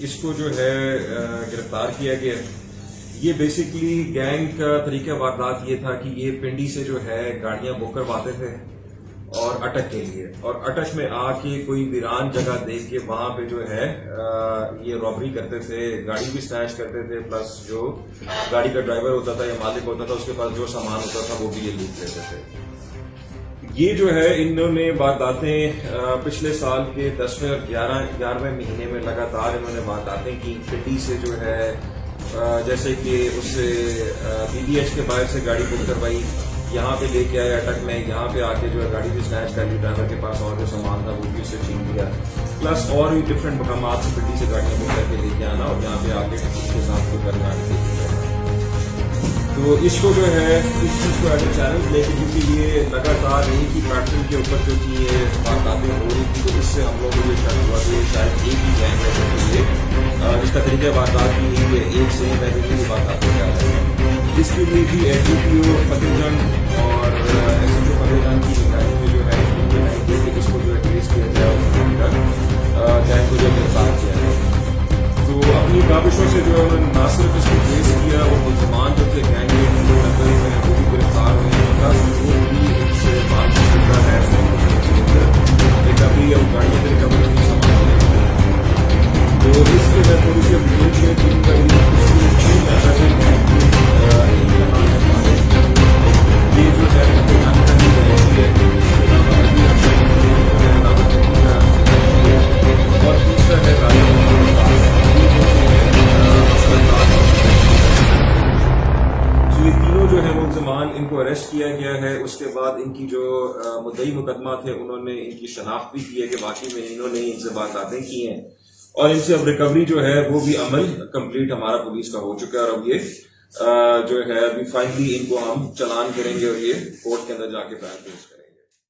इसको जो है गिरफ्तार किया गया। ये बेसिकली गैंग का तरीका वारदात ये था कि ये पिंडी से जो है गाड़ियां बुक करवाते थे और अटक के लिए, और अटक में आके कोई वीरान जगह देख के वहां पे जो है ये रॉबरी करते थे, गाड़ी भी स्नैच करते थे, प्लस जो गाड़ी का ड्राइवर होता था या मालिक होता था उसके पास जो सामान होता था वो भी ये लूट लेते थे। ये जो है इन्होंने वारदातें पिछले साल के 10वें और 11वें महीने में लगातार इन्होंने वारदातें की। पिंडी से जो है जैसे कि उससे BBH के बाहर से गाड़ी बुक करवाई, यहाँ पे लेके आए अटक में, यहाँ पे आके जो है गाड़ी भी स्नैच कर ली, ड्राइवर के पास और जो सामान था वो भी उससे छीन लिया, प्लस और भी डिफरेंट मकामात से पिंडी से गाड़ियां बुक करके लेके आना और यहाँ पे आके उसके साथ वो करना लेके जाना। तो इसको जो है इस चीज को एज ए चैलेंज लेके, क्योंकि ये लगातार यही की पैटर्न के ऊपर जो कि ये वारदातें हो रही थी, तो इससे हम लोग को ये शक हुआ कि शायद एक ही गैंग है जो जिसका तरीका वारदात की नहीं है, एक से ही वारदात हो जा रही है। इसके लिए भी SDPO फतेहजंग और SHO फतेहजंग की निगरानी में जो है इसको जो है ट्रेस किया गया और गैंग को जो गिरफ्तार किया है। तो अपनी काबिशों से जो है उन्होंने न सिर्फ इसको ट्रेस किया और मुसलमान जो थे गैंग के मेंबर में वो भी गिरफ्तार हुए, प्लस जो भी इससे माल शुदा है रिकवरी और गाड़ियों की रिकवरी की सामान है। तो इसके मैं थोड़ी सी अपडेट शेयर करूँगा। ये जो है और दूसरा है ये तीनों जो है मुलजमान, इनको अरेस्ट किया गया है। उसके बाद इनकी जो मुद्दई मुकदमा थे उन्होंने इनकी शनाख्त भी की है कि वाकई में इन्होंने इनसे वारदातें की हैं, और इनसे अब रिकवरी जो है वो भी अमल कंप्लीट हमारा पुलिस का हो चुका है। और अब ये जो है अभी फाइनली इनको हम चालान करेंगे और ये कोर्ट के अंदर जाके बैठ देंगे।